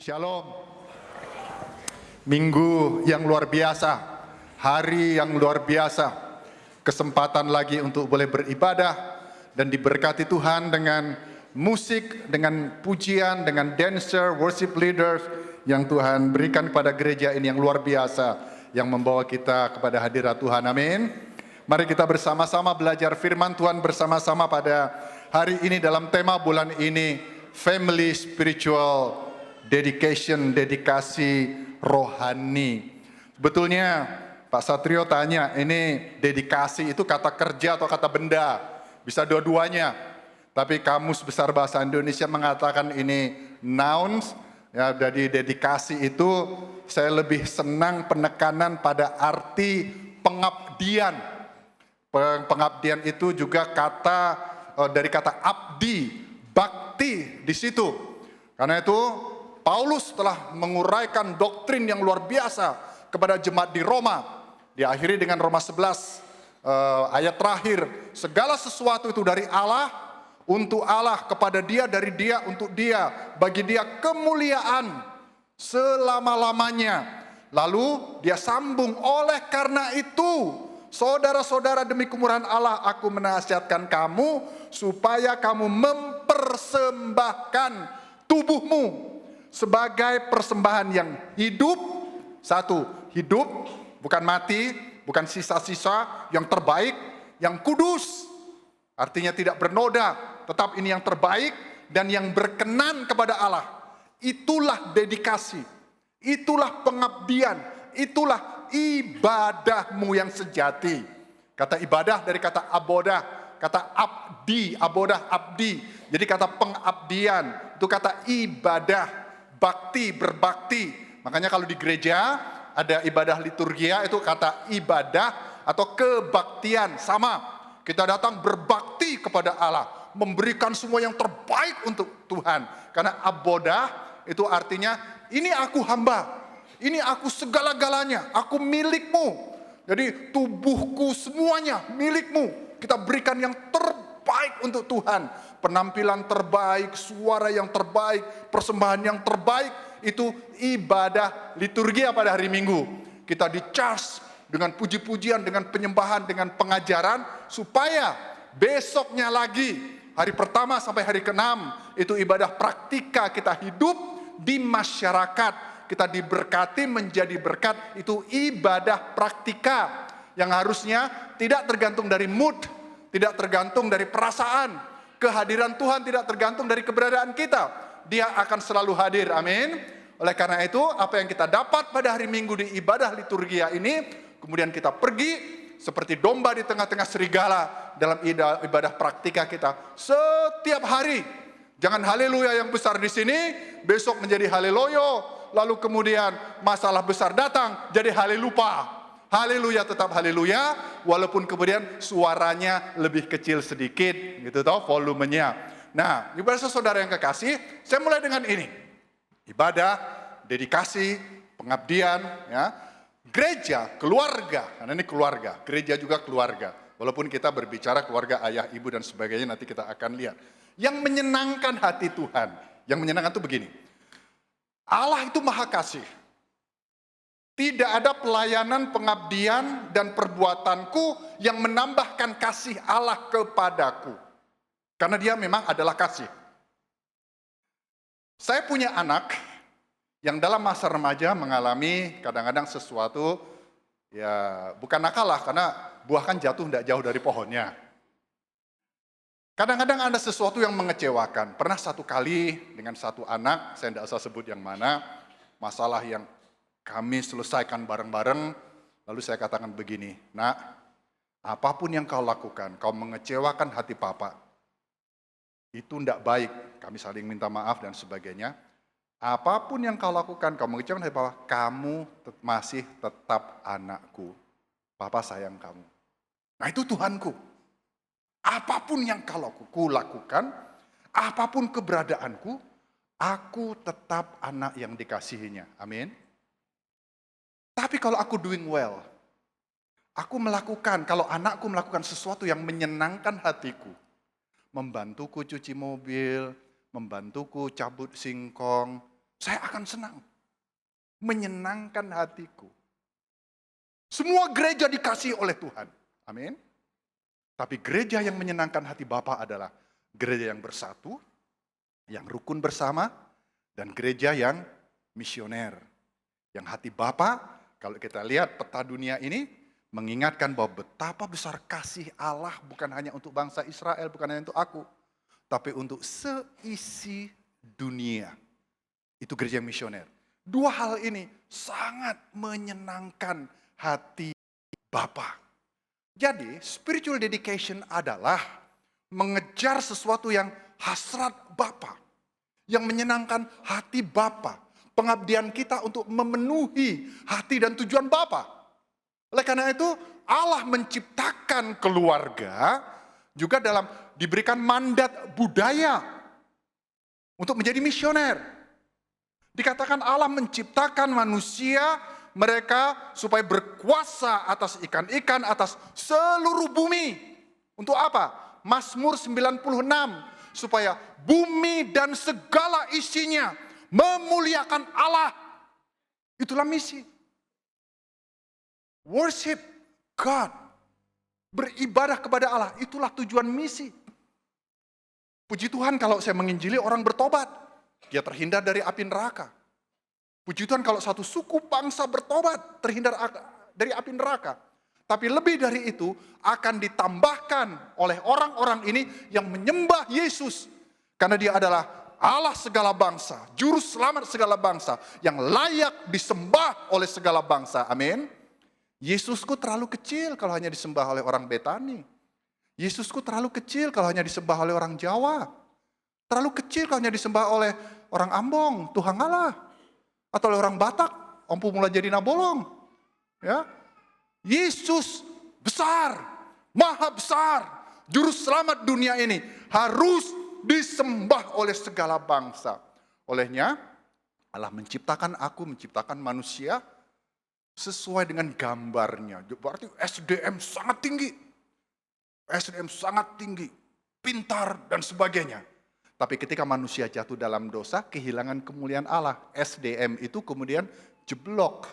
Shalom. Minggu yang luar biasa, hari yang luar biasa, kesempatan lagi untuk boleh beribadah dan diberkati Tuhan dengan musik, dengan pujian, dengan dancer, worship leaders yang Tuhan berikan kepada gereja ini yang luar biasa, yang membawa kita kepada hadirat Tuhan. Amin. Mari kita bersama-sama belajar firman Tuhan bersama-sama pada hari ini dalam tema bulan ini, Family Spiritual Dedication, dedikasi rohani. Sebetulnya Pak Satrio tanya, ini dedikasi itu kata kerja atau kata benda? Bisa dua-duanya. Tapi Kamus Besar Bahasa Indonesia mengatakan ini nouns. Ya, jadi dedikasi itu saya lebih senang penekanan pada arti pengabdian. Pengabdian itu juga dari kata abdi, bakti di situ. Karena itu Paulus telah menguraikan doktrin yang luar biasa kepada jemaat di Roma. Diakhiri dengan Roma 11 ayat terakhir. Segala sesuatu itu dari Allah, untuk Allah, kepada Dia, dari Dia, untuk Dia. Bagi Dia kemuliaan selama-lamanya. Lalu dia sambung, oleh karena itu, saudara-saudara, demi kemurahan Allah, aku menasihatkan kamu supaya kamu mempersembahkan tubuhmu sebagai persembahan yang hidup. Satu, hidup, bukan mati, bukan sisa-sisa, yang terbaik, yang kudus. Artinya tidak bernoda, tetap ini yang terbaik dan yang berkenan kepada Allah. Itulah dedikasi, itulah pengabdian, itulah ibadahmu yang sejati. Kata ibadah dari kata abodah, kata abdi, abodah abdi. Jadi kata pengabdian, itu kata ibadah. Bakti, berbakti. Makanya kalau di gereja ada ibadah liturgia, itu kata ibadah atau kebaktian, sama. Kita datang berbakti kepada Allah, memberikan semua yang terbaik untuk Tuhan. Karena abodah itu artinya, ini aku hamba, ini aku segala-galanya, aku milikmu. Jadi tubuhku semuanya milikmu. Kita berikan yang terbaik untuk Tuhan. Penampilan terbaik, suara yang terbaik, persembahan yang terbaik, itu ibadah liturgia pada hari Minggu. Kita di-charge dengan puji-pujian, dengan penyembahan, dengan pengajaran, supaya besoknya lagi, hari pertama sampai hari ke-6, itu ibadah praktika, kita hidup di masyarakat. Kita diberkati menjadi berkat, itu ibadah praktika. Yang harusnya tidak tergantung dari mood, tidak tergantung dari perasaan. Kehadiran Tuhan tidak tergantung dari keberadaan kita. Dia akan selalu hadir, amin. Oleh karena itu, apa yang kita dapat pada hari Minggu di ibadah liturgia ini, kemudian kita pergi seperti domba di tengah-tengah serigala dalam ibadah praktika kita setiap hari. Jangan haleluya yang besar di sini, besok menjadi haleluya, lalu kemudian masalah besar datang, jadi halelupa. Haleluya tetap haleluya, walaupun kemudian suaranya lebih kecil sedikit, gitu toh, volumenya. Nah, ibadah saudara yang kekasih, saya mulai dengan ini. Ibadah, dedikasi, pengabdian, ya. Gereja, keluarga, karena ini keluarga, gereja juga keluarga. Walaupun kita berbicara keluarga ayah, ibu dan sebagainya, nanti kita akan lihat. Yang menyenangkan hati Tuhan, yang menyenangkan itu begini. Allah itu maha kasih. Tidak ada pelayanan, pengabdian, dan perbuatanku yang menambahkan kasih Allah kepadaku. Karena dia memang adalah kasih. Saya punya anak yang dalam masa remaja mengalami kadang-kadang sesuatu, ya bukan nakal lah, karena buah kan jatuh tidak jauh dari pohonnya. Kadang-kadang ada sesuatu yang mengecewakan. Pernah satu kali dengan satu anak, saya tidak usah sebut yang mana, masalah yang kami selesaikan bareng-bareng, lalu saya katakan begini, nak, apapun yang kau lakukan, kau mengecewakan hati papa, itu tidak baik, kami saling minta maaf dan sebagainya. Apapun yang kau lakukan, kau mengecewakan hati papa, kamu masih tetap anakku, papa sayang kamu. Nah itu Tuhanku. Apapun yang kau lakukan, apapun keberadaanku, aku tetap anak yang dikasihinya, amin. Tapi kalau aku doing well, aku melakukan, kalau anakku melakukan sesuatu yang menyenangkan hatiku, membantuku cuci mobil, membantuku cabut singkong, saya akan senang. Menyenangkan hatiku. Semua gereja dikasihi oleh Tuhan. Amin. Tapi gereja yang menyenangkan hati Bapa adalah gereja yang bersatu, yang rukun bersama, dan gereja yang misioner. Yang hati Bapa, kalau kita lihat peta dunia ini, mengingatkan bahwa betapa besar kasih Allah bukan hanya untuk bangsa Israel, bukan hanya untuk aku, tapi untuk seisi dunia. Itu gereja misioner. Dua hal ini sangat menyenangkan hati Bapa. Jadi spiritual dedication adalah mengejar sesuatu yang hasrat Bapa, yang menyenangkan hati Bapa. Pengabdian kita untuk memenuhi hati dan tujuan Bapa. Oleh karena itu Allah menciptakan keluarga juga diberikan mandat budaya untuk menjadi misioner. Dikatakan Allah menciptakan manusia mereka supaya berkuasa atas ikan-ikan, atas seluruh bumi. Untuk apa? Mazmur 96, supaya bumi dan segala isinya memuliakan Allah. Itulah misi. Worship God. Beribadah kepada Allah. Itulah tujuan misi. Puji Tuhan kalau saya menginjili orang bertobat. Dia terhindar dari api neraka. Puji Tuhan kalau satu suku bangsa bertobat, terhindar dari api neraka. Tapi lebih dari itu akan ditambahkan oleh orang-orang ini yang menyembah Yesus. Karena dia adalah Allah segala bangsa, juru selamat segala bangsa, yang layak disembah oleh segala bangsa. Amin. Yesusku terlalu kecil kalau hanya disembah oleh orang Betani. Yesusku terlalu kecil kalau hanya disembah oleh orang Jawa. Terlalu kecil kalau hanya disembah oleh orang Ambong, Tuhan Allah. Atau oleh orang Batak, Ompu mulai jadi Nabolong. Ya. Yesus besar, maha besar, juru selamat dunia ini harus disembah oleh segala bangsa. Olehnya Allah menciptakan aku, menciptakan manusia sesuai dengan gambarnya. Berarti SDM sangat tinggi. SDM sangat tinggi, pintar dan sebagainya. Tapi ketika manusia jatuh dalam dosa, kehilangan kemuliaan Allah. SDM itu kemudian jeblok.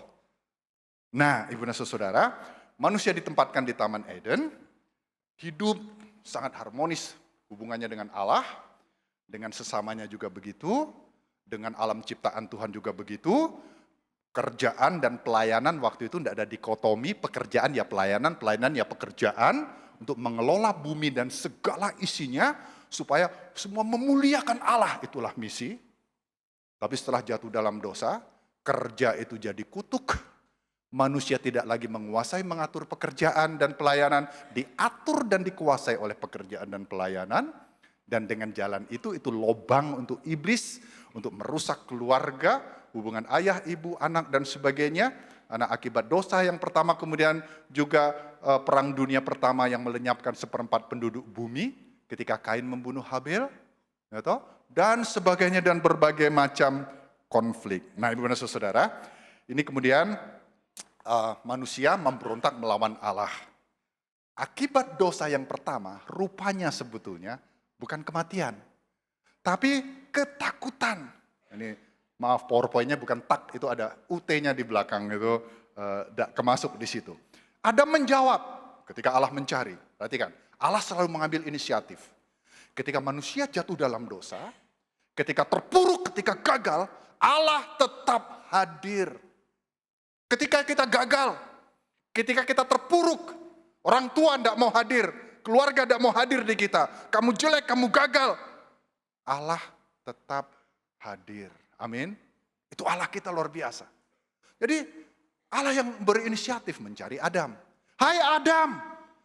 Nah, ibu dan saudara, manusia ditempatkan di Taman Eden, hidup sangat harmonis hubungannya dengan Allah, dengan sesamanya juga begitu, dengan alam ciptaan Tuhan juga begitu. Kerjaan dan pelayanan waktu itu tidak ada dikotomi, pekerjaan ya pelayanan, pelayanan ya pekerjaan, untuk mengelola bumi dan segala isinya, supaya semua memuliakan Allah, itulah misi. Tapi setelah jatuh dalam dosa, kerja itu jadi kutuk. Manusia tidak lagi menguasai mengatur pekerjaan dan pelayanan, diatur dan dikuasai oleh pekerjaan dan pelayanan. Dan dengan jalan itu lobang untuk iblis, untuk merusak keluarga, hubungan ayah, ibu, anak, dan sebagainya. Anak akibat dosa yang pertama, kemudian juga perang dunia pertama yang melenyapkan 1/4 penduduk bumi, ketika Kain membunuh Habel, dan sebagainya, dan berbagai macam konflik. Nah, ibu dan saudara, ini kemudian manusia memberontak melawan Allah. Akibat dosa yang pertama, rupanya sebetulnya bukan kematian, tapi ketakutan. Ini maaf, PowerPoint-nya bukan tak, itu ada UT-nya di belakang, itu tidak kemasuk di situ. Adam menjawab ketika Allah mencari. Perhatikan, Allah selalu mengambil inisiatif. Ketika manusia jatuh dalam dosa, ketika terpuruk, ketika gagal, Allah tetap hadir. Ketika kita gagal, ketika kita terpuruk, orang tua tidak mau hadir, keluarga tidak mau hadir di kita, kamu jelek, kamu gagal, Allah tetap hadir. Amin. Itu Allah kita luar biasa. Jadi Allah yang berinisiatif mencari Adam. Hai Adam,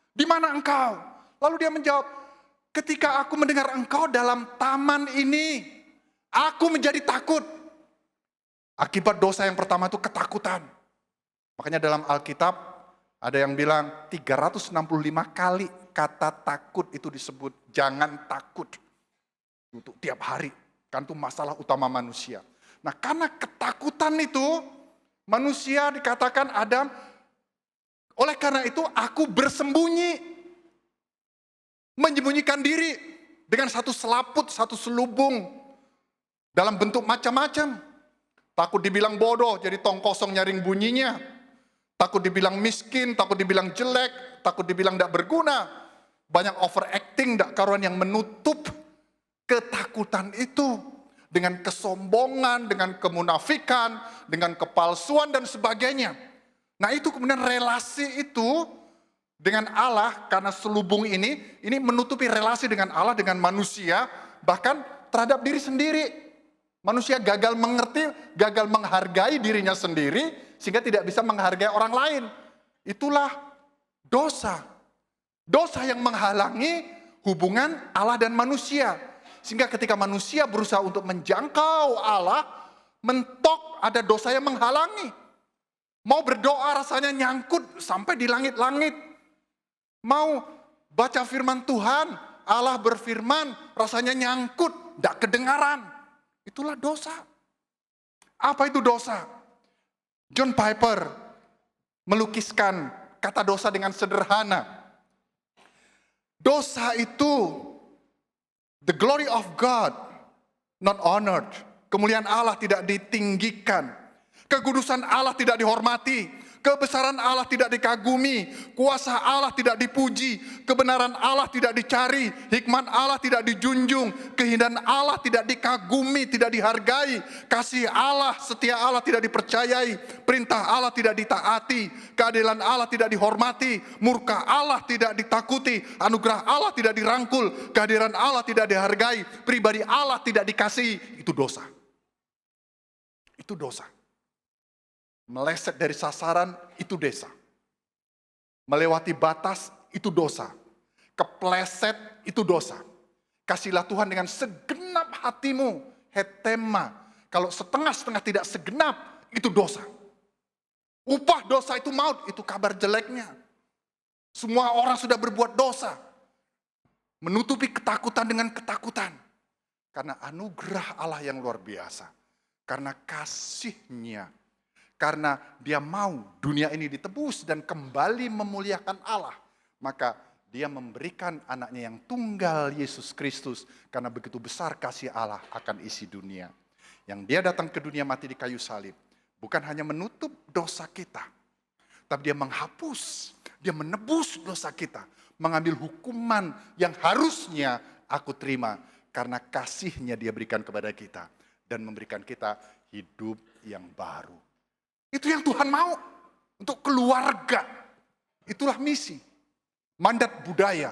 di mana engkau? Lalu dia menjawab, ketika aku mendengar engkau dalam taman ini, aku menjadi takut. Akibat dosa yang pertama itu ketakutan. Makanya dalam Alkitab ada yang bilang 365 kali kata takut itu disebut, jangan takut. Untuk tiap hari, kan itu masalah utama manusia. Nah, karena ketakutan itu, manusia dikatakan Adam, oleh karena itu aku bersembunyi, menyembunyikan diri dengan satu selaput, satu selubung, dalam bentuk macam-macam. Takut dibilang bodoh, jadi tong kosong nyaring bunyinya. Takut dibilang miskin, takut dibilang jelek, takut dibilang tidak berguna. Banyak overacting, tidak karuan yang menutup ketakutan itu. Dengan kesombongan, dengan kemunafikan, dengan kepalsuan dan sebagainya. Nah itu kemudian relasi itu dengan Allah, karena selubung ini menutupi relasi dengan Allah, dengan manusia, bahkan terhadap diri sendiri. Manusia gagal mengerti, gagal menghargai dirinya sendiri, sehingga tidak bisa menghargai orang lain. Itulah dosa. Dosa yang menghalangi hubungan Allah dan manusia. Sehingga ketika manusia berusaha untuk menjangkau Allah, mentok ada dosa yang menghalangi. Mau berdoa rasanya nyangkut sampai di langit-langit. Mau baca firman Tuhan, Allah berfirman rasanya nyangkut, tidak kedengaran. Itulah dosa. Apa itu dosa? John Piper melukiskan kata dosa dengan sederhana. Dosa itu the glory of God not honored. Kemuliaan Allah tidak ditinggikan. Kekudusan Allah tidak dihormati. Kebesaran Allah tidak dikagumi, kuasa Allah tidak dipuji, kebenaran Allah tidak dicari, hikmat Allah tidak dijunjung, keindahan Allah tidak dikagumi, tidak dihargai, kasih Allah, setia Allah tidak dipercayai, perintah Allah tidak ditaati, keadilan Allah tidak dihormati, murka Allah tidak ditakuti, anugerah Allah tidak dirangkul, kehadiran Allah tidak dihargai, pribadi Allah tidak dikasihi. Itu dosa. Itu dosa. Meleset dari sasaran, itu dosa. Melewati batas, itu dosa. Kepleset, itu dosa. Kasihlah Tuhan dengan segenap hatimu, hetema. Kalau setengah-setengah tidak segenap, itu dosa. Upah dosa itu maut, itu kabar jeleknya. Semua orang sudah berbuat dosa. Menutupi ketakutan dengan ketakutan. Karena anugerah Allah yang luar biasa. Karena kasih-Nya. Karena dia mau dunia ini ditebus dan kembali memuliakan Allah. Maka dia memberikan anaknya yang tunggal, Yesus Kristus. Karena begitu besar kasih Allah akan isi dunia. Yang dia datang ke dunia mati di kayu salib. Bukan hanya menutup dosa kita. Tapi dia menghapus, dia menebus dosa kita. Mengambil hukuman yang harusnya aku terima. Karena kasih-Nya dia berikan kepada kita. Dan memberikan kita hidup yang baru. Itu yang Tuhan mau untuk keluarga. Itulah misi. Mandat budaya.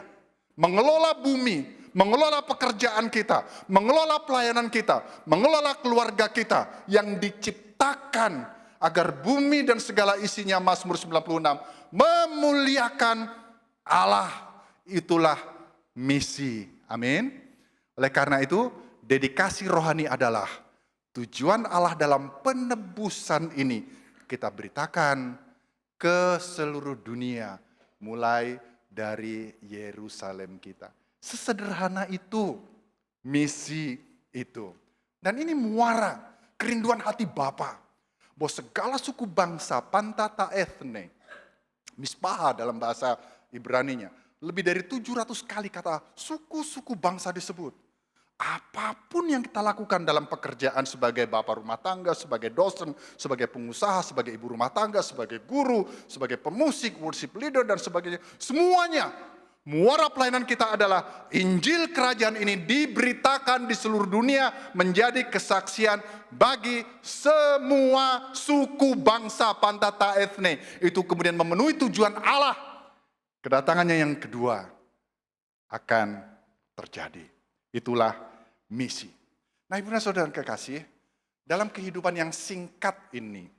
Mengelola bumi, mengelola pekerjaan kita, mengelola pelayanan kita, mengelola keluarga kita yang diciptakan agar bumi dan segala isinya, Mazmur 96, memuliakan Allah. Itulah misi. Amin. Oleh karena itu, dedikasi rohani adalah tujuan Allah dalam penebusan ini. Kita beritakan ke seluruh dunia, mulai dari Yerusalem kita. Sesederhana itu misi itu. Dan ini muara kerinduan hati Bapa, bahwa segala suku bangsa, pantata ethne, mispaha dalam bahasa Ibraninya, lebih dari 700 kali kata suku-suku bangsa disebut. Apapun yang kita lakukan dalam pekerjaan sebagai bapak rumah tangga, sebagai dosen, sebagai pengusaha, sebagai ibu rumah tangga, sebagai guru, sebagai pemusik, worship leader, dan sebagainya. Semuanya, muara pelayanan kita adalah Injil Kerajaan ini diberitakan di seluruh dunia menjadi kesaksian bagi semua suku bangsa pantata ethne. Itu kemudian memenuhi tujuan Allah. Kedatangannya yang kedua akan terjadi. Itulah misi. Nah, ibu dan saudara kekasih, dalam kehidupan yang singkat ini,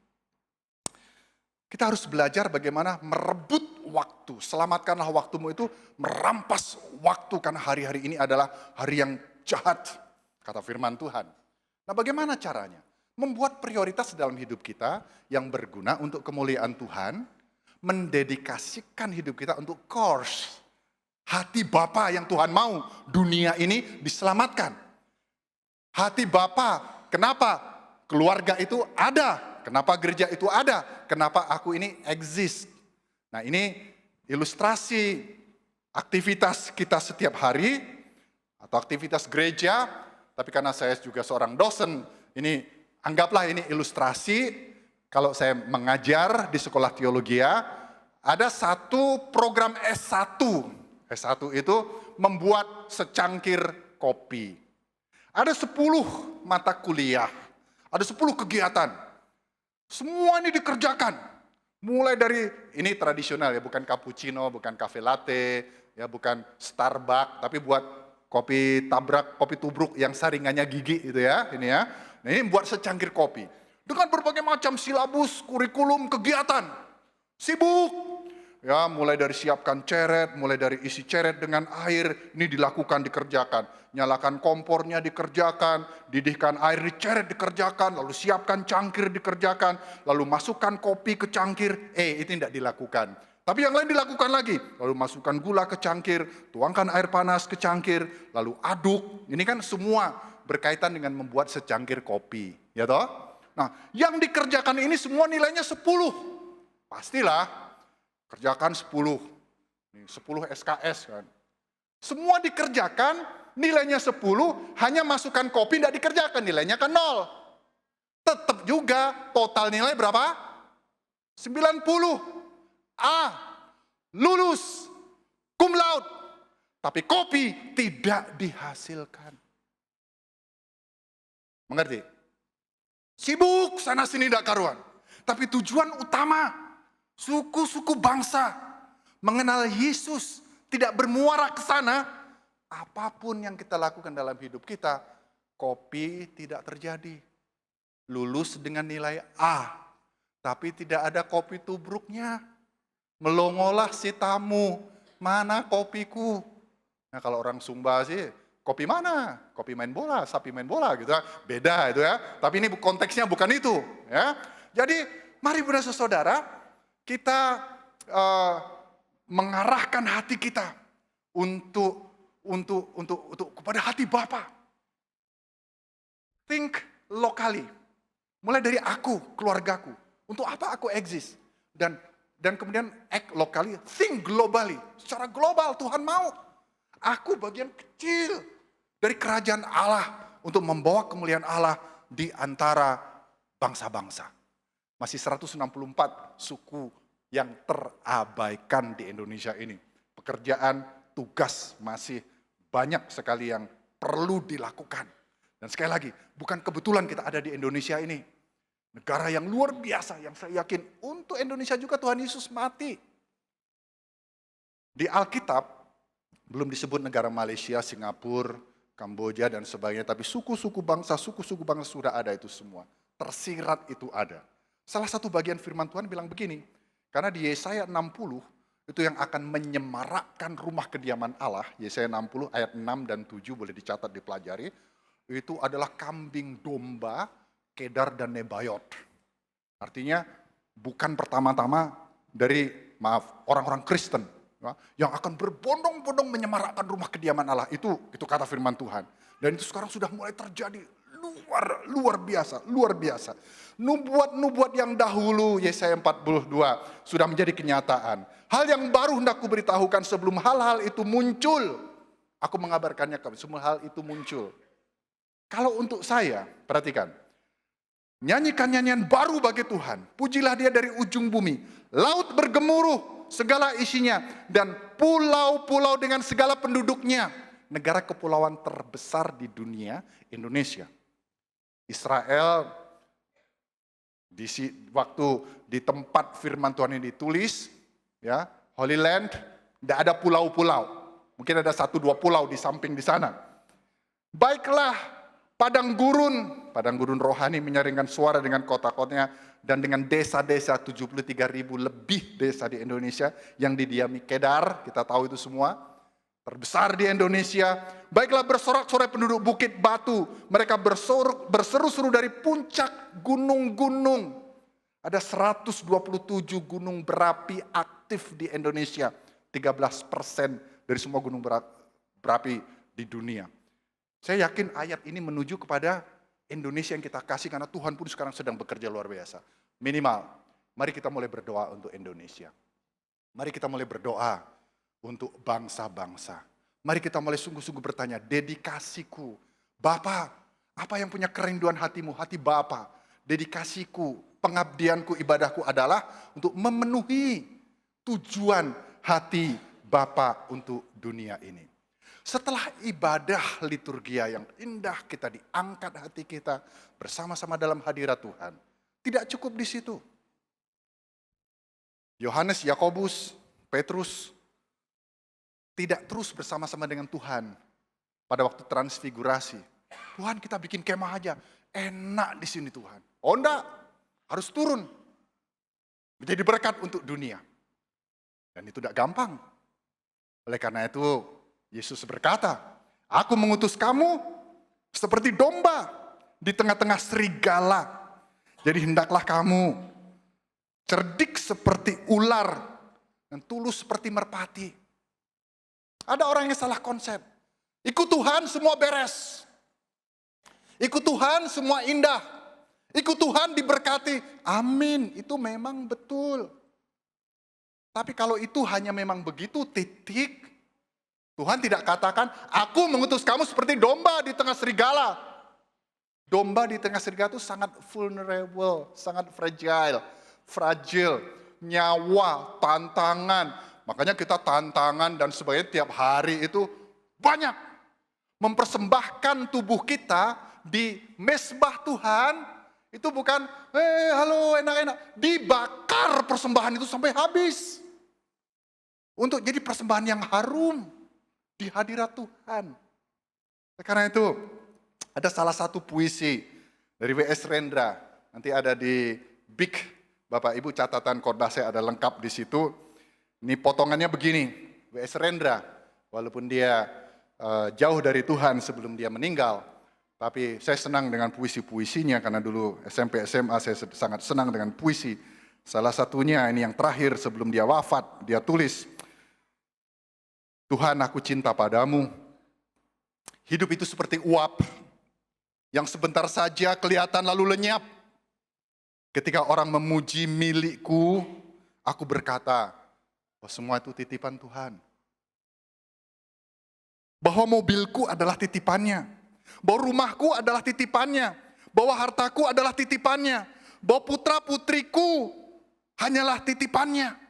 kita harus belajar bagaimana merebut waktu. Selamatkanlah waktumu itu merampas waktu, karena hari-hari ini adalah hari yang jahat, kata firman Tuhan. Nah, bagaimana caranya? Membuat prioritas dalam hidup kita yang berguna untuk kemuliaan Tuhan, mendedikasikan hidup kita untuk course. Hati Bapa yang Tuhan mau dunia ini diselamatkan. Hati Bapa, kenapa keluarga itu ada? Kenapa gereja itu ada? Kenapa aku ini exist? Nah, ini ilustrasi aktivitas kita setiap hari atau aktivitas gereja. Tapi karena saya juga seorang dosen, ini Anggaplah ini ilustrasi, kalau saya mengajar di sekolah teologi, ada satu program S1. S1 itu membuat secangkir kopi. Ada 10 mata kuliah, ada 10 kegiatan. Semua ini dikerjakan. Mulai dari, ini tradisional ya, bukan cappuccino, bukan cafe latte, ya bukan Starbucks, tapi buat kopi tabrak, kopi tubruk yang saringannya gigi itu ya, ini ya. Nah, ini buat secangkir kopi. Dengan berbagai macam silabus, kurikulum, kegiatan. Sibuk. Ya, mulai dari siapkan ceret, mulai dari isi ceret dengan air, ini dilakukan, dikerjakan. Nyalakan kompornya dikerjakan, didihkan air di ceret dikerjakan, lalu siapkan cangkir dikerjakan, lalu masukkan kopi ke cangkir, itu tidak dilakukan. Tapi yang lain dilakukan lagi, lalu masukkan gula ke cangkir, tuangkan air panas ke cangkir, lalu aduk. Ini kan semua berkaitan dengan membuat secangkir kopi, ya toh? Nah, yang dikerjakan ini semua nilainya 10. Pastilah kerjakan 10. 10 SKS kan. Semua dikerjakan, nilainya 10, hanya masukkan kopi tidak dikerjakan, nilainya kan 0. Tetap juga total nilai berapa? 90. Lulus, cum laude. Tapi kopi tidak dihasilkan. Mengerti? Sibuk sana sini tidak karuan. Tapi tujuan utama, suku-suku bangsa mengenal Yesus, tidak bermuara ke sana. Apapun yang kita lakukan dalam hidup kita, kopi tidak terjadi. Lulus dengan nilai A, tapi tidak ada kopi tubruknya. Melongolah si tamu, mana kopiku? Nah kalau orang Sumba sih, kopi mana? Kopi main bola, sapi main bola gitu ya. Beda itu ya. Tapi ini konteksnya bukan itu ya. Jadi mari saudara, kita mengarahkan hati kita untuk kepada hati Bapa. Think locally. Mulai dari aku, keluargaku. Untuk apa aku exist? Dan kemudian act locally, think globally. Secara global Tuhan mau. Aku bagian kecil dari kerajaan Allah untuk membawa kemuliaan Allah di antara bangsa-bangsa. Masih 164 suku yang terabaikan di Indonesia ini. Pekerjaan, tugas masih banyak sekali yang perlu dilakukan. Dan sekali lagi, bukan kebetulan kita ada di Indonesia ini. Negara yang luar biasa, yang saya yakin untuk Indonesia juga Tuhan Yesus mati. Di Alkitab, belum disebut negara Malaysia, Singapura, Kamboja, dan sebagainya. Tapi suku-suku bangsa sudah ada itu semua. Tersirat itu ada. Salah satu bagian firman Tuhan bilang begini, karena di Yesaya 60, itu yang akan menyemarakkan rumah kediaman Allah, Yesaya 60 ayat 6 dan 7 boleh dicatat, dipelajari, itu adalah kambing domba, Kedar dan Nebayot. Artinya bukan pertama-tama dari orang-orang Kristen yang akan berbondong-bondong menyemarakkan rumah kediaman Allah. Itu kata firman Tuhan. Dan itu sekarang sudah mulai terjadi luar biasa. Nubuat yang dahulu Yesaya 42 sudah menjadi kenyataan. Hal yang baru hendak kuberitahukan sebelum hal-hal itu muncul. Aku mengabarkannya semua hal itu muncul. Kalau untuk saya, perhatikan. Nyanyikan nyanyian baru bagi Tuhan. Pujilah dia dari ujung bumi. Laut bergemuruh segala isinya. Dan pulau-pulau dengan segala penduduknya. Negara kepulauan terbesar di dunia, Indonesia. Israel, waktu di tempat firman Tuhan ini ditulis, ya, Holy Land, tidak ada pulau-pulau. Mungkin ada 1-2 pulau di samping di sana. Baiklah, Padang gurun rohani menyaringkan suara dengan kota-kotanya dan dengan desa-desa 73.000 lebih desa di Indonesia yang didiami Kedar, kita tahu itu semua, terbesar di Indonesia. Baiklah bersorak-sorai penduduk Bukit Batu, mereka berseru-seru dari puncak gunung-gunung. Ada 127 gunung berapi aktif di Indonesia, 13% dari semua gunung berapi di dunia. Saya yakin ayat ini menuju kepada Indonesia yang kita kasih karena Tuhan pun sekarang sedang bekerja luar biasa. Minimal, mari kita mulai berdoa untuk Indonesia. Mari kita mulai berdoa untuk bangsa-bangsa. Mari kita mulai sungguh-sungguh bertanya, dedikasiku, Bapa, Apa yang punya kerinduan hatimu, hati Bapa, dedikasiku, pengabdianku, ibadahku adalah untuk memenuhi tujuan hati Bapa untuk dunia ini. Setelah ibadah liturgia yang indah, kita diangkat hati kita bersama-sama dalam hadirat Tuhan. Tidak cukup di situ. Yohanes, Yakobus, Petrus tidak terus bersama-sama dengan Tuhan pada waktu transfigurasi. Tuhan, kita bikin kemah aja, enak di sini Tuhan. Oh enggak, harus turun. Menjadi berkat untuk dunia. Dan itu tidak gampang. Oleh karena itu, Yesus berkata, aku mengutus kamu seperti domba di tengah-tengah serigala. Jadi hendaklah kamu cerdik seperti ular dan tulus seperti merpati. Ada orang yang salah konsep. Ikut Tuhan semua beres. Ikut Tuhan semua indah. Ikut Tuhan diberkati. Amin, itu memang betul. Tapi kalau itu hanya memang begitu, titik. Tuhan tidak katakan, aku mengutus kamu seperti domba di tengah serigala. Domba di tengah serigala itu sangat vulnerable, sangat fragile, nyawa, tantangan. Makanya kita tantangan dan sebagainya tiap hari itu banyak. Mempersembahkan tubuh kita di mezbah Tuhan, itu bukan, halo enak-enak. Dibakar persembahan itu sampai habis. Untuk jadi persembahan yang harum di hadirat Tuhan. Karena itu ada salah satu puisi dari W.S. Rendra. Nanti ada di Big, Bapak Ibu catatan khotbah saya ada lengkap di situ. Ini potongannya begini, W.S. Rendra, walaupun dia jauh dari Tuhan sebelum dia meninggal, tapi saya senang dengan puisi-puisinya karena dulu SMP SMA saya sangat senang dengan puisi. Salah satunya ini yang terakhir sebelum dia wafat, dia tulis, Tuhan, aku cinta padamu. Hidup itu seperti uap yang sebentar saja kelihatan lalu lenyap. Ketika orang memuji milikku, aku berkata, bahwa semua itu titipan Tuhan. Bahwa mobilku adalah titipannya. Bahwa rumahku adalah titipannya. Bahwa hartaku adalah titipannya. Bahwa putra-putriku hanyalah titipannya.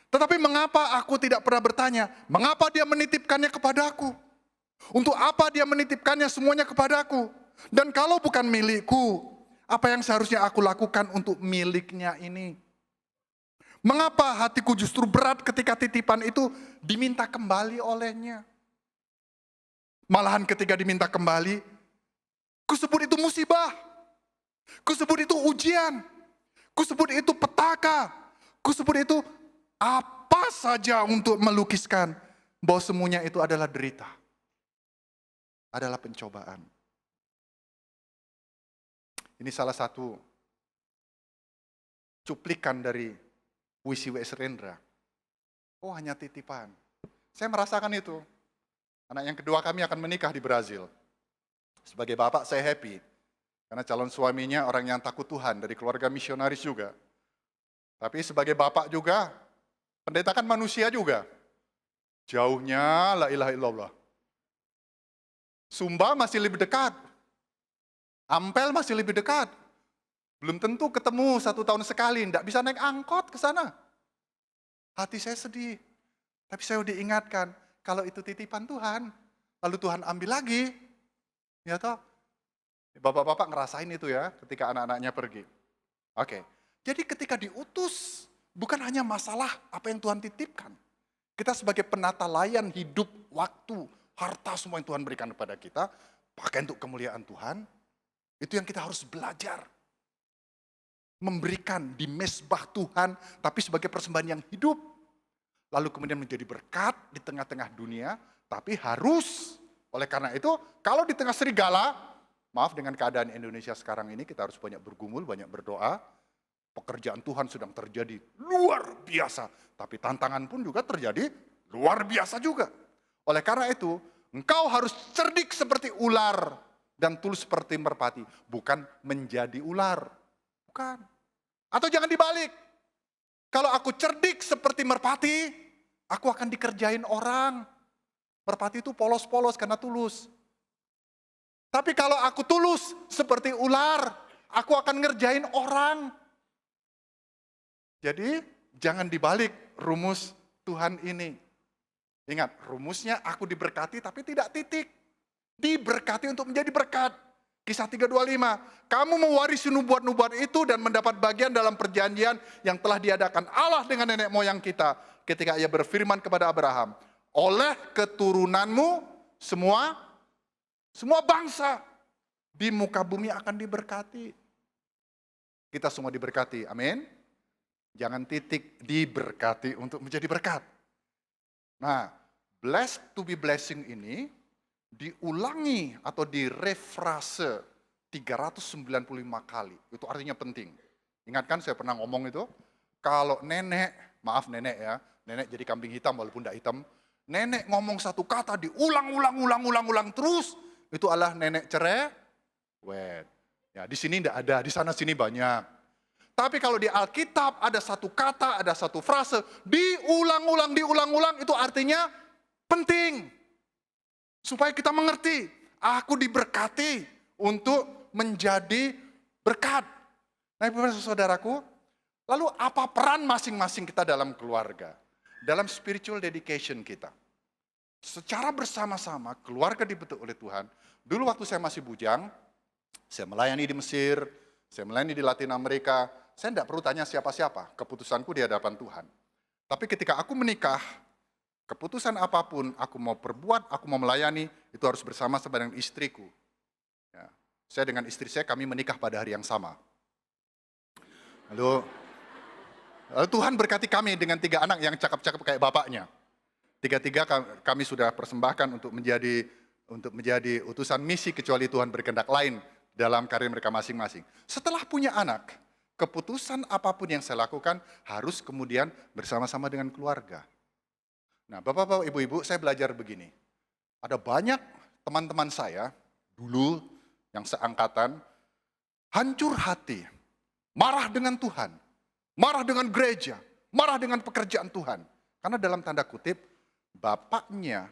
Tetapi mengapa aku tidak pernah bertanya, mengapa dia menitipkannya kepadaku? Untuk apa dia menitipkannya semuanya kepadaku? Dan kalau bukan milikku, apa yang seharusnya aku lakukan untuk miliknya ini? Mengapa hatiku justru berat ketika titipan itu diminta kembali olehnya? Malahan ketika diminta kembali, kusebut itu musibah. Kusebut itu ujian. Kusebut itu petaka. Kusebut itu apa saja untuk melukiskan bahwa semuanya itu adalah derita. Adalah pencobaan. Ini salah satu cuplikan dari puisi W.S. Rendra. Oh, hanya titipan. Saya merasakan itu. Anak yang kedua kami akan menikah di Brazil. Sebagai bapak saya happy. Karena calon suaminya orang yang takut Tuhan dari keluarga misionaris juga. Tapi sebagai bapak juga, pendeta kan manusia juga. Jauhnya la ilaha illallah. Sumba masih lebih dekat. Ampel masih lebih dekat. Belum tentu ketemu 1 tahun sekali, enggak bisa naik angkot ke sana. Hati saya sedih. Tapi saya udah ingatkan, kalau itu titipan Tuhan, lalu Tuhan ambil lagi. Ya toh? Bapak-bapak ngerasain itu ya, ketika anak-anaknya pergi. Oke. Jadi ketika diutus, bukan hanya masalah apa yang Tuhan titipkan. Kita sebagai penata layan hidup, waktu, harta semua yang Tuhan berikan kepada kita, pakai untuk kemuliaan Tuhan, itu yang kita harus belajar. Memberikan di mezbah Tuhan, tapi sebagai persembahan yang hidup. Lalu kemudian menjadi berkat di tengah-tengah dunia, tapi harus. Oleh karena itu, kalau di tengah serigala, maaf dengan keadaan Indonesia sekarang ini, kita harus banyak bergumul, banyak berdoa. Pekerjaan Tuhan sedang terjadi luar biasa. Tapi tantangan pun juga terjadi luar biasa juga. Oleh karena itu, engkau harus cerdik seperti ular dan tulus seperti merpati. Bukan menjadi ular. Bukan. Atau jangan dibalik. Kalau aku cerdik seperti merpati, aku akan dikerjain orang. Merpati itu polos-polos karena tulus. Tapi kalau aku tulus seperti ular, aku akan ngerjain orang. Jadi jangan dibalik rumus Tuhan ini. Ingat, rumusnya aku diberkati tapi tidak titik. Diberkati untuk menjadi berkat. Kisah 3:25, kamu mewarisi nubuat-nubuat itu dan mendapat bagian dalam perjanjian yang telah diadakan Allah dengan nenek moyang kita. Ketika ia berfirman kepada Abraham, oleh keturunanmu semua bangsa di muka bumi akan diberkati. Kita semua diberkati, amin. Jangan titik, diberkati untuk menjadi berkat. Nah, blessed to be blessing ini diulangi atau direfrase 395 kali. Itu artinya penting. Ingat kan saya pernah ngomong itu, kalau nenek jadi kambing hitam walaupun tidak hitam, nenek ngomong satu kata diulang terus, itu adalah nenek cerewet. Ya, di sini tidak ada, di sana sini banyak. Tapi kalau di Alkitab ada satu kata, ada satu frase, diulang-ulang, itu artinya penting. Supaya kita mengerti, aku diberkati untuk menjadi berkat. Nah, Ibu saudaraku, lalu apa peran masing-masing kita dalam keluarga? Dalam spiritual dedication kita. Secara bersama-sama, keluarga dibentuk oleh Tuhan. Dulu waktu saya masih bujang, saya melayani di Mesir, saya melayani di Latin Amerika, saya tidak perlu tanya siapa-siapa, keputusanku di hadapan Tuhan. Tapi ketika aku menikah, keputusan apapun aku mau perbuat, aku mau melayani, itu harus bersama-sama dengan istriku. Ya, saya dengan istri saya, kami menikah pada hari yang sama. Lalu Tuhan berkati kami dengan 3 anak yang cakep-cakep kayak bapaknya. 3 kami sudah persembahkan untuk menjadi utusan misi, kecuali Tuhan berkehendak lain dalam karir mereka masing-masing. Setelah punya anak, keputusan apapun yang saya lakukan harus kemudian bersama-sama dengan keluarga. Nah, Bapak-bapak, Ibu-ibu, saya belajar begini. Ada banyak teman-teman saya dulu yang seangkatan hancur hati, marah dengan Tuhan, marah dengan gereja, marah dengan pekerjaan Tuhan. Karena dalam tanda kutip, bapaknya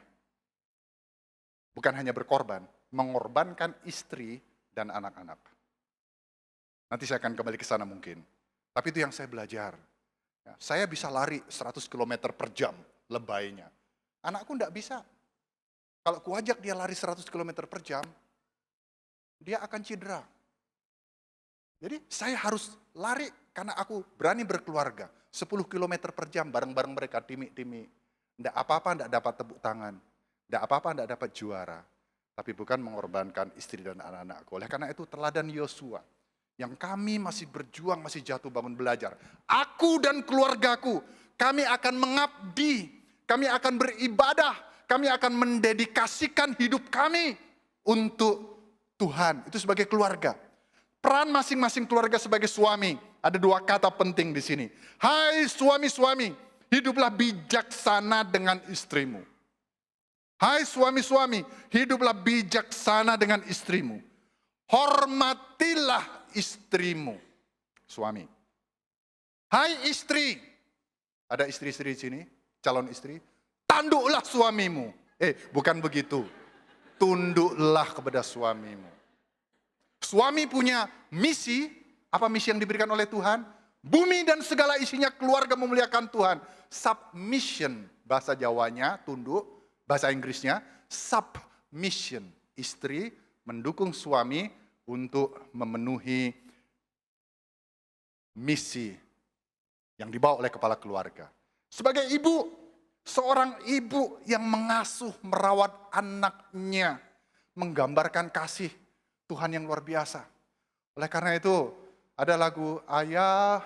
bukan hanya berkorban, mengorbankan istri dan anak-anak. Nanti saya akan kembali ke sana mungkin. Tapi itu yang saya belajar. Ya, saya bisa lari 100 km per jam. Lebaynya. Anakku enggak bisa. Kalau kuajak dia lari 100 km per jam, dia akan cedera. Jadi saya harus lari karena aku berani berkeluarga. 10 km per jam bareng-bareng mereka, timi-timi. Enggak apa-apa, enggak dapat tepuk tangan. Enggak apa-apa, enggak dapat juara. Tapi bukan mengorbankan istri dan anak-anakku. Oleh karena itu teladan Yosua. Yang kami masih berjuang, masih jatuh bangun belajar. Aku dan keluargaku, kami akan mengabdi, kami akan beribadah, kami akan mendedikasikan hidup kami untuk Tuhan. Itu sebagai keluarga. Peran masing-masing keluarga sebagai suami. Ada 2 kata penting di sini. Hai suami-suami, hiduplah bijaksana dengan istrimu. Hai suami-suami, hiduplah bijaksana dengan istrimu. Hormatilah istrimu. Suami. Hai istri, ada istri-istri di sini, calon istri, tanduklah suamimu. Bukan begitu. Tunduklah kepada suamimu. Suami punya misi, apa misi yang diberikan oleh Tuhan? Bumi dan segala isinya keluarga memuliakan Tuhan. Submission, bahasa Jawanya tunduk, bahasa Inggrisnya submission. Istri mendukung suami untuk memenuhi misi yang dibawa oleh kepala keluarga. Sebagai ibu, seorang ibu yang mengasuh, merawat anaknya, menggambarkan kasih Tuhan yang luar biasa. Oleh karena itu, ada lagu Ayah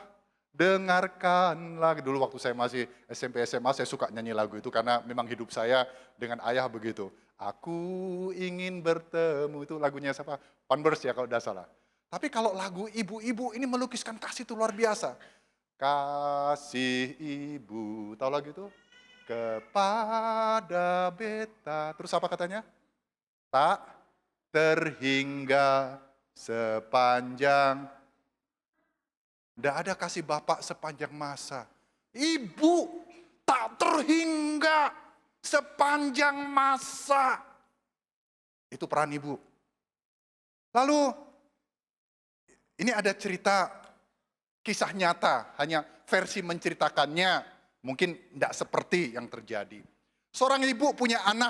dengarkanlah. Dulu waktu saya masih SMP SMA, saya suka nyanyi lagu itu karena memang hidup saya dengan ayah begitu. Aku ingin bertemu, itu lagunya siapa? Converse ya kalau tidak salah. Tapi kalau lagu ibu-ibu ini melukiskan kasih itu luar biasa. Kasih ibu, tahu lagu itu? Kepada beta, terus apa katanya? Tak terhingga sepanjang, tidak ada kasih bapak sepanjang masa. Ibu tak terhingga sepanjang masa. Itu peran ibu. Lalu ini ada cerita kisah nyata, hanya versi menceritakannya mungkin tidak seperti yang terjadi. Seorang ibu punya anak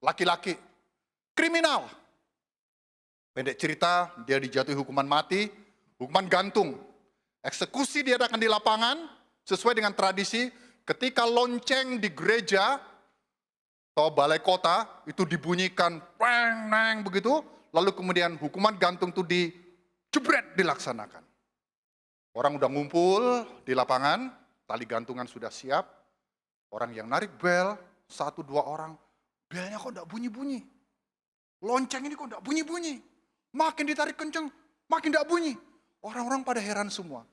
laki-laki, kriminal. Pendek cerita, dia dijatuhi hukuman mati, hukuman gantung. Eksekusi diadakan di lapangan, sesuai dengan tradisi, ketika lonceng di gereja, atau balai kota, itu dibunyikan, peng, neng, begitu, lalu kemudian hukuman gantung itu dijebret, dilaksanakan. Orang udah ngumpul di lapangan, tali gantungan sudah siap, orang yang narik bel, 1-2 orang, belnya kok enggak bunyi-bunyi. Lonceng ini kok enggak bunyi-bunyi. Makin ditarik kenceng, makin enggak bunyi. Orang-orang pada heran semua.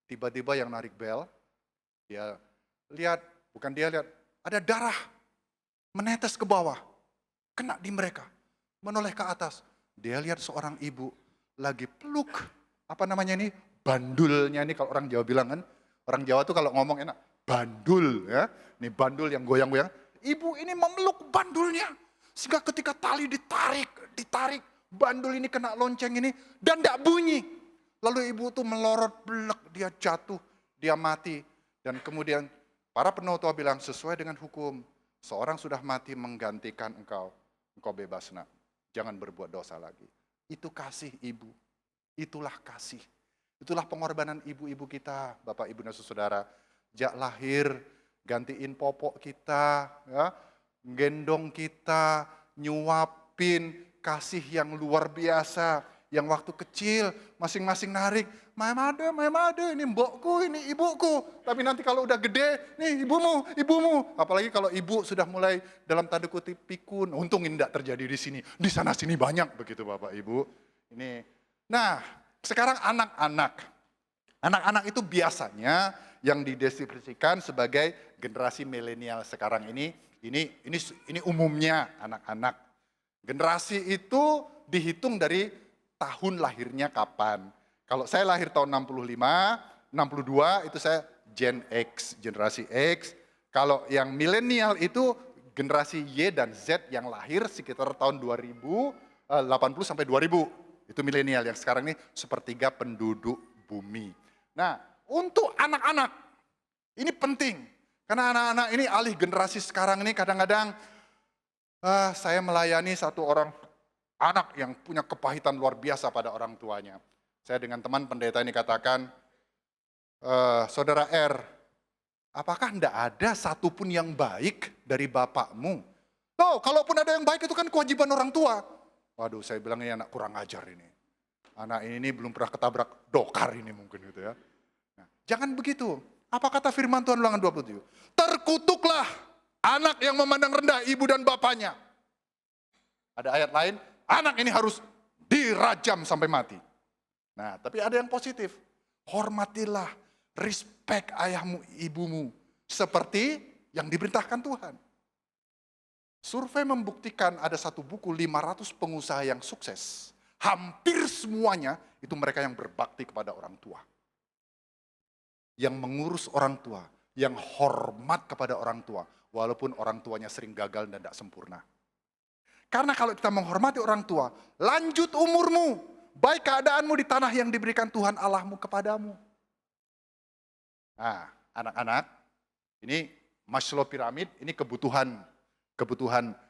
Tiba-tiba yang narik bel, dia lihat, ada darah menetes ke bawah, kena di mereka, menoleh ke atas. Dia lihat seorang ibu lagi peluk, bandulnya ini kalau orang Jawa bilang kan, orang Jawa tuh kalau ngomong enak, bandul ya. Ini bandul yang goyang-goyang. Ibu ini memeluk bandulnya. Sehingga ketika tali ditarik, bandul ini kena lonceng ini dan tidak bunyi. Lalu ibu tuh melorot, belek, dia jatuh, dia mati. Dan kemudian para penutua bilang, sesuai dengan hukum, seorang sudah mati menggantikan engkau bebas nak. Jangan berbuat dosa lagi. Itu kasih ibu. Itulah kasih. Itulah pengorbanan ibu-ibu kita, Bapak Ibu dan Saudara. Jak lahir, gantiin popok kita, ya, gendong kita, nyuapin, kasih yang luar biasa. Yang waktu kecil, masing-masing narik, Mama ada, ini mbokku, ini ibuku. Tapi nanti kalau udah gede, nih ibumu. Apalagi kalau ibu sudah mulai dalam tanda kutip pikun. Untung ini tidak terjadi di sini. Di sana sini banyak begitu Bapak Ibu. Nah, sekarang anak-anak. Anak-anak itu biasanya yang dideskripsikan sebagai generasi milenial sekarang ini umumnya anak-anak. Generasi itu dihitung dari tahun lahirnya kapan. Kalau saya lahir tahun 65, 62 itu saya Gen X, generasi X. Kalau yang milenial itu generasi Y dan Z yang lahir sekitar tahun 80 sampai 2000. Itu milenial yang sekarang ini sepertiga penduduk bumi. Nah, untuk anak-anak ini penting. Karena anak-anak ini alih generasi sekarang ini kadang-kadang saya melayani satu orang anak yang punya kepahitan luar biasa pada orang tuanya. Saya dengan teman pendeta ini katakan, Saudara R, apakah tidak ada satupun yang baik dari bapakmu? Loh, kalaupun ada yang baik itu kan kewajiban orang tua. Waduh, saya bilang ini anak kurang ajar ini. Anak ini belum pernah ketabrak dokar ini mungkin gitu ya. Nah, jangan begitu. Apa kata firman Tuhan Ulangan 27? Terkutuklah anak yang memandang rendah ibu dan bapaknya. Ada ayat lain, anak ini harus dirajam sampai mati. Nah, tapi ada yang positif. Hormatilah, respect ayahmu, ibumu. Seperti yang diperintahkan Tuhan. Survei membuktikan ada satu buku 500 pengusaha yang sukses. Hampir semuanya itu mereka yang berbakti kepada orang tua. Yang mengurus orang tua, yang hormat kepada orang tua. Walaupun orang tuanya sering gagal dan tidak sempurna. Karena kalau kita menghormati orang tua, lanjut umurmu. Baik keadaanmu di tanah yang diberikan Tuhan Allahmu kepadamu. Nah, anak-anak, ini Maslow piramid, ini kebutuhan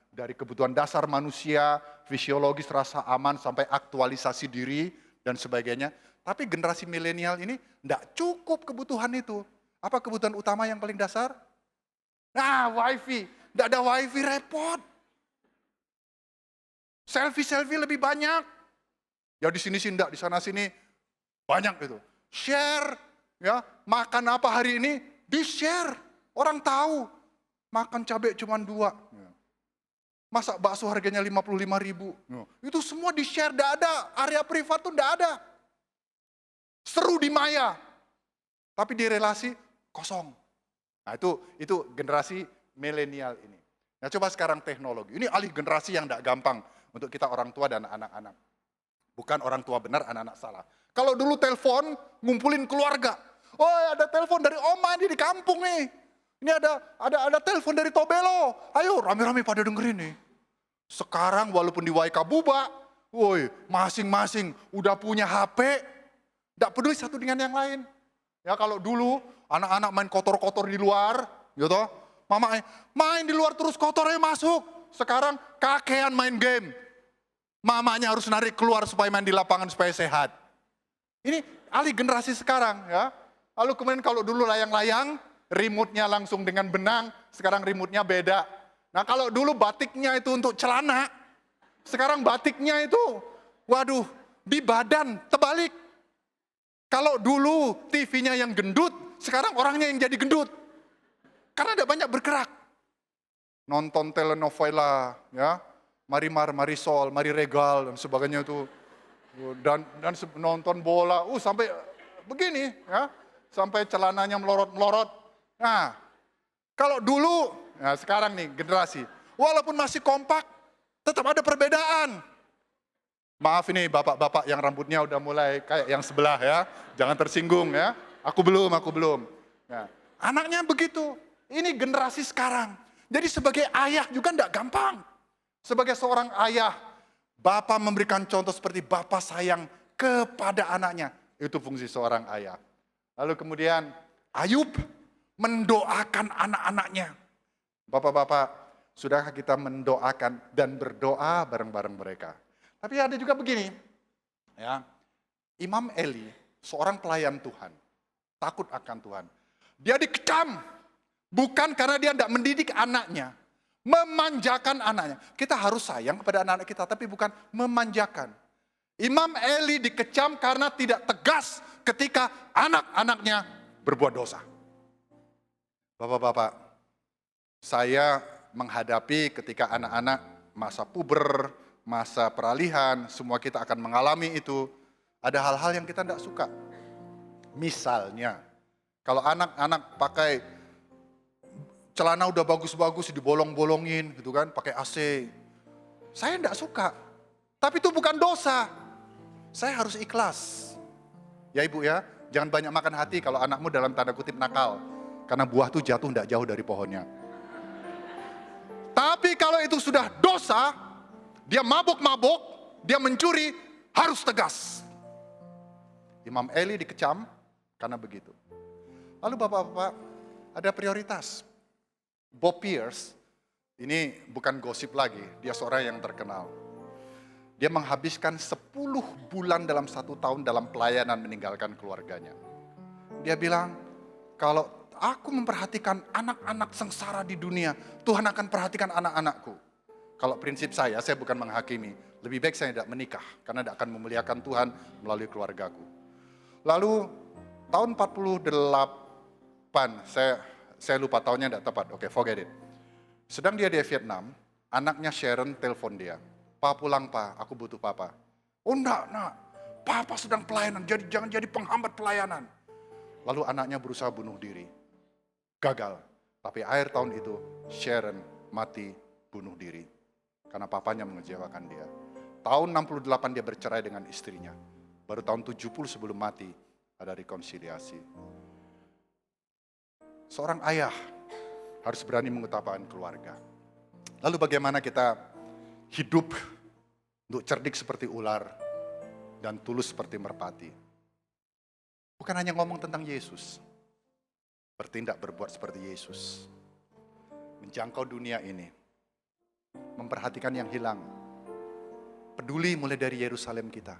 dari kebutuhan dasar manusia, fisiologis, rasa aman, sampai aktualisasi diri, dan sebagainya. Tapi generasi milenial ini tidak cukup kebutuhan itu. Apa kebutuhan utama yang paling dasar? Nah, wifi. Tidak ada wifi repot. Selfie lebih banyak. Ya di sini enggak, di sana sini banyak itu. Share, ya makan apa hari ini, di-share. Orang tahu, makan cabai cuma 2. Masak bakso harganya 55.000. Itu semua di-share, enggak ada. Area privat tuh enggak ada. Seru di maya, tapi di relasi kosong. Nah itu generasi milenial ini. Nah coba sekarang teknologi. Ini alih generasi yang enggak gampang untuk kita orang tua dan anak-anak. Bukan orang tua benar, anak-anak salah. Kalau dulu telepon, ngumpulin keluarga. Oh ada telepon dari oma ini di kampung nih. Ini ada telepon dari Tobelo. Ayo rame-rame pada dengerin nih. Sekarang walaupun di Waika Buba, Woi, masing-masing udah punya HP, tidak peduli satu dengan yang lain. Ya kalau dulu anak-anak main kotor-kotor di luar, gitu, mama main di luar terus kotornya masuk. Sekarang kakean main game. Mamanya harus narik keluar supaya main di lapangan supaya sehat. Ini alih generasi sekarang ya. Lalu kemudian kalau dulu layang-layang, remote-nya langsung dengan benang, sekarang remote-nya beda. Nah kalau dulu batiknya itu untuk celana, sekarang batiknya itu, waduh, di badan, terbalik. Kalau dulu TV-nya yang gendut, sekarang orangnya yang jadi gendut. Karena ada banyak bergerak. Nonton telenovela, ya, Marimar, Marisol, Mari Regal, dan sebagainya itu. Dan nonton bola, sampai begini, ya, sampai celananya melorot-melorot. Nah, kalau dulu, nah sekarang nih generasi, walaupun masih kompak, tetap ada perbedaan. Maaf ini bapak-bapak yang rambutnya udah mulai kayak yang sebelah ya. Jangan tersinggung ya. Aku belum. Ya. Anaknya begitu. Ini generasi sekarang. Jadi sebagai ayah juga enggak gampang. Sebagai seorang ayah, bapak memberikan contoh seperti bapak sayang kepada anaknya. Itu fungsi seorang ayah. Lalu kemudian Ayub mendoakan anak-anaknya. Bapak-bapak, sudahkah kita mendoakan dan berdoa bareng-bareng mereka? Tapi ada juga begini, ya, Imam Eli, seorang pelayan Tuhan, takut akan Tuhan. Dia dikecam, bukan karena dia tidak mendidik anaknya, memanjakan anaknya. Kita harus sayang kepada anak-anak kita, tapi bukan memanjakan. Imam Eli dikecam karena tidak tegas ketika anak-anaknya berbuat dosa. Bapak-bapak, saya menghadapi ketika anak-anak masa puber, masa peralihan, semua kita akan mengalami itu. Ada hal-hal yang kita tidak suka. Misalnya, kalau anak-anak pakai celana udah bagus-bagus dibolong-bolongin gitu kan, pakai AC. Saya tidak suka. Tapi itu bukan dosa. Saya harus ikhlas. Ya ibu ya, jangan banyak makan hati kalau anakmu dalam tanda kutip nakal. Karena buah itu jatuh tidak jauh dari pohonnya. Tapi kalau itu sudah dosa, dia mabuk-mabuk, dia mencuri, harus tegas. Imam Eli dikecam karena begitu. Lalu bapak-bapak, ada prioritas. Bob Pierce, ini bukan gosip lagi, dia seorang yang terkenal. Dia menghabiskan 10 bulan dalam 1 tahun dalam pelayanan meninggalkan keluarganya. Dia bilang, kalau aku memperhatikan anak-anak sengsara di dunia, Tuhan akan perhatikan anak-anakku. Kalau prinsip saya bukan menghakimi. Lebih baik saya tidak menikah, karena tidak akan memuliakan Tuhan melalui keluargaku. Lalu tahun 48, saya lupa tahunnya tidak tepat, oke forget it. Sedang dia di Vietnam, anaknya Sharon telepon dia. "Pa pulang pa, aku butuh papa." "Oh enggak, nak, papa sedang pelayanan, jadi jangan jadi penghambat pelayanan." Lalu anaknya berusaha bunuh diri. Gagal, tapi akhir tahun itu Sharon mati bunuh diri. Karena papanya mengecewakan dia. Tahun 68 dia bercerai dengan istrinya. Baru tahun 70 sebelum mati ada rekonsiliasi. Seorang ayah harus berani mengutamakan keluarga. Lalu bagaimana kita hidup untuk cerdik seperti ular dan tulus seperti merpati? Bukan hanya ngomong tentang Yesus. Bertindak berbuat seperti Yesus. Menjangkau dunia ini. Memperhatikan yang hilang. Peduli mulai dari Yerusalem kita.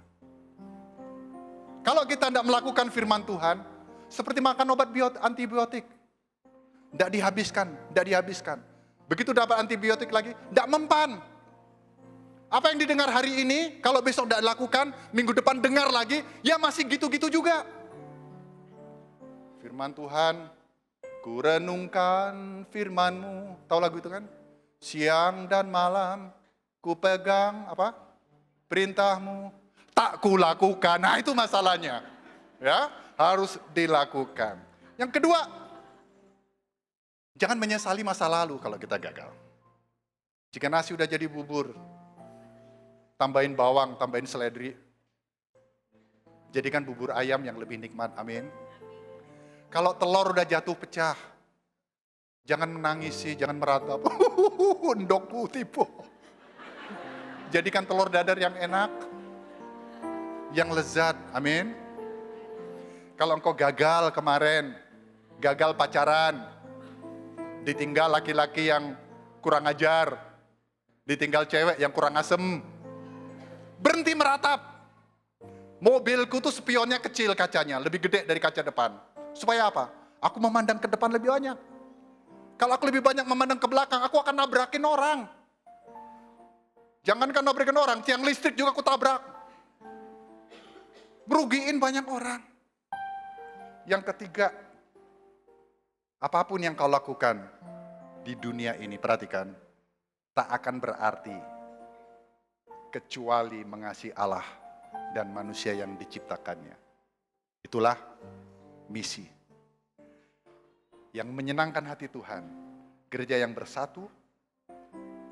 Kalau kita tidak melakukan firman Tuhan, seperti makan obat antibiotik. Tidak dihabiskan. Begitu dapat antibiotik lagi, tidak mempan. Apa yang didengar hari ini, kalau besok tidak dilakukan, minggu depan dengar lagi, ya masih gitu-gitu juga. Firman Tuhan, ku renungkan firman-Mu. Tahu lagu itu kan? Siang dan malam ku pegang apa? Perintah-Mu, tak ku lakukan. Nah itu masalahnya. Ya, harus dilakukan. Yang kedua, jangan menyesali masa lalu kalau kita gagal. Jika nasi udah jadi bubur, tambahin bawang, tambahin seledri, jadikan bubur ayam yang lebih nikmat. Amin. Kalau telur udah jatuh pecah, jangan menangisi, jangan meratap. Endokku tipu. Jadikan telur dadar yang enak. yang lezat. Amin. Kalau engkau gagal kemarin, gagal pacaran, ditinggal laki-laki yang kurang ajar, ditinggal cewek yang kurang asem, berhenti meratap. Mobilku tuh spionnya kecil kacanya, lebih gede dari kaca depan. Supaya apa? Aku memandang ke depan lebih banyak. Kalau aku lebih banyak memandang ke belakang, aku akan nabrakin orang. Jangankan nabrakin orang, tiang listrik juga aku tabrak. Merugiin banyak orang. Yang ketiga, apapun yang kau lakukan di dunia ini, perhatikan, tak akan berarti kecuali mengasihi Allah dan manusia yang diciptakannya. Itulah misi yang menyenangkan hati Tuhan. Gereja yang bersatu,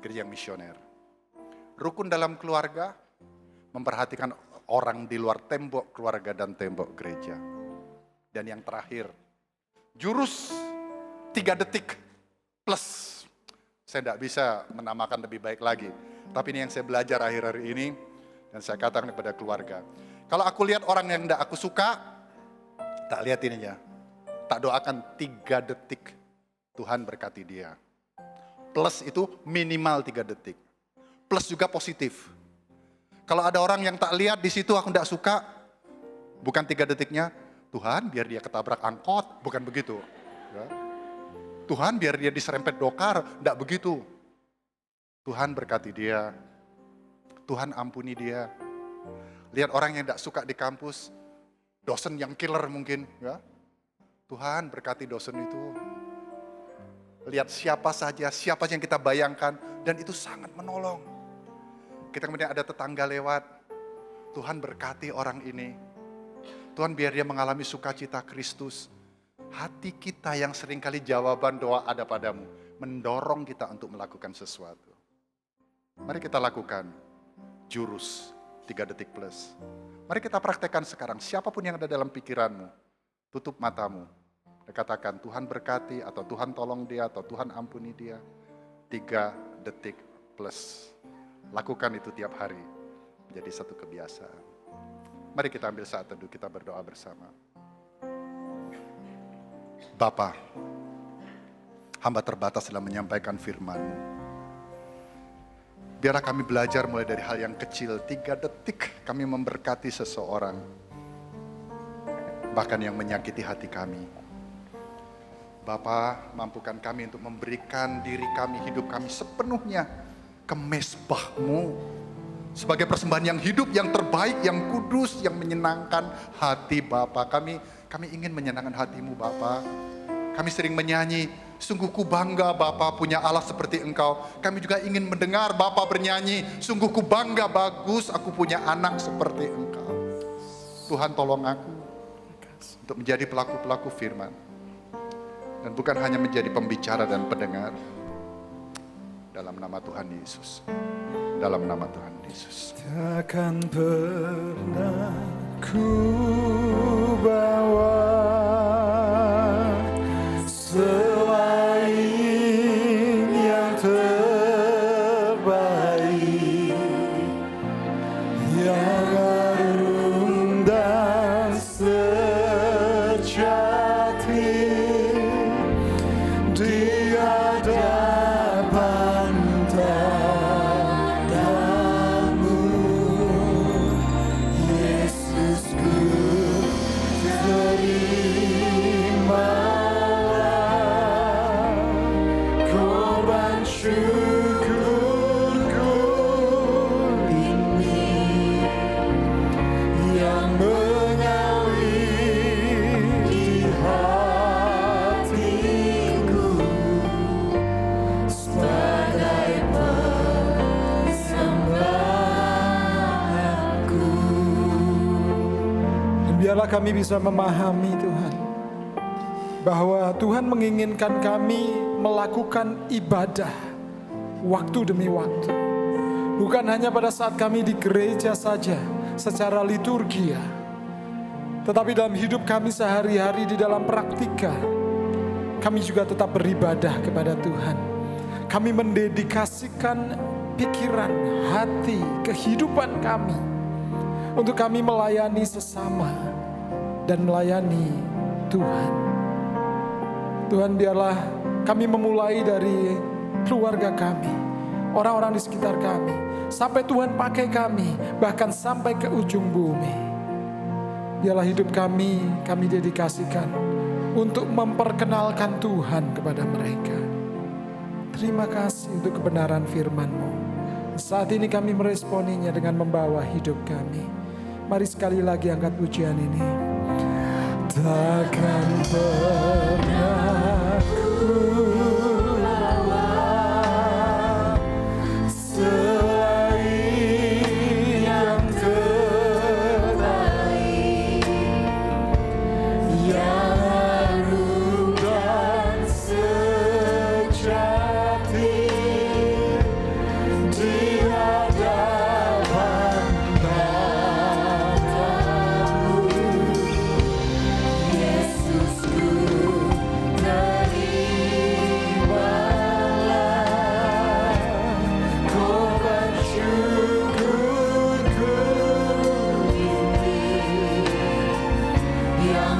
gereja yang misioner. Rukun dalam keluarga, memperhatikan orang di luar tembok keluarga dan tembok gereja. Dan yang terakhir, jurus 3 detik plus. Saya tidak bisa menamakan lebih baik lagi. Tapi ini yang saya belajar akhir-akhir ini. Dan saya katakan kepada keluarga. Kalau aku lihat orang yang tidak aku suka, tak lihat ini ya. Tak doakan 3 detik. Tuhan berkati dia. Plus itu minimal 3 detik. Plus juga positif. Kalau ada orang yang tak lihat di situ aku tidak suka, bukan 3 detiknya, Tuhan biar dia ketabrak angkot, bukan begitu. Ya. Tuhan biar dia diserempet dokar, tidak begitu. Tuhan berkati dia, Tuhan ampuni dia. Lihat orang yang tidak suka di kampus, dosen yang killer mungkin. Ya. Tuhan berkati dosen itu. Lihat siapa saja yang kita bayangkan, dan itu sangat menolong. Kita kemudian ada tetangga lewat, Tuhan berkati orang ini. Tuhan biar dia mengalami sukacita Kristus. Hati kita yang seringkali jawaban doa ada padamu, mendorong kita untuk melakukan sesuatu. Mari kita lakukan jurus 3 detik plus. Mari kita praktekkan sekarang, siapapun yang ada dalam pikiranmu, tutup matamu. Dan katakan Tuhan berkati, atau Tuhan tolong dia, atau Tuhan ampuni dia. 3 detik plus. Lakukan itu tiap hari, menjadi satu kebiasaan. Mari kita ambil saat teduh, kita berdoa bersama. Bapa, hamba terbatas dalam menyampaikan firman-Mu. Biarlah kami belajar mulai dari hal yang kecil, 3 detik kami memberkati seseorang, bahkan yang menyakiti hati kami. Bapa, mampukan kami untuk memberikan diri kami, hidup kami sepenuhnya ke mezbah-Mu sebagai persembahan yang hidup, yang terbaik, yang kudus, yang menyenangkan hati Bapa. Kami ingin menyenangkan hati-Mu Bapa. Kami sering menyanyi, sungguh ku bangga Bapa punya Allah seperti Engkau. Kami juga ingin mendengar Bapa bernyanyi, sungguh ku bangga bagus aku punya anak seperti Engkau. Tuhan tolong aku untuk menjadi pelaku-pelaku firman. Dan bukan hanya menjadi pembicara dan pendengar. Dalam nama Tuhan Yesus. Dalam nama Tuhan Yesus. Takkan pernah ku bawa selain yang terbaik, yang harum dan sejati di hadapan tatamu, Yesusku, terimalah korban syukurku ini yang mengalir di hatiku sebagai persembahanku. Dan biarlah kami bisa memahami Tuhan, bahwa Tuhan menginginkan kami melakukan ibadah waktu demi waktu. Bukan hanya pada saat kami di gereja saja secara liturgia, tetapi dalam hidup kami sehari-hari di dalam praktika, kami juga tetap beribadah kepada Tuhan. Kami mendedikasikan pikiran, hati, kehidupan kami untuk kami melayani sesama dan melayani Tuhan. Tuhan, biarlah kami memulai dari keluarga kami, orang-orang di sekitar kami, sampai Tuhan pakai kami, bahkan sampai ke ujung bumi. Biarlah hidup kami dedikasikan untuk memperkenalkan Tuhan kepada mereka. Terima kasih untuk kebenaran firman-Mu. Saat ini kami meresponinya dengan membawa hidup kami. Mari sekali lagi angkat pujian ini. Takkan pernah ku bawa selain yang terbaik, yang harum dan sejati di hadapan matamu. Yesusku, terimalah korban syukurku ini yang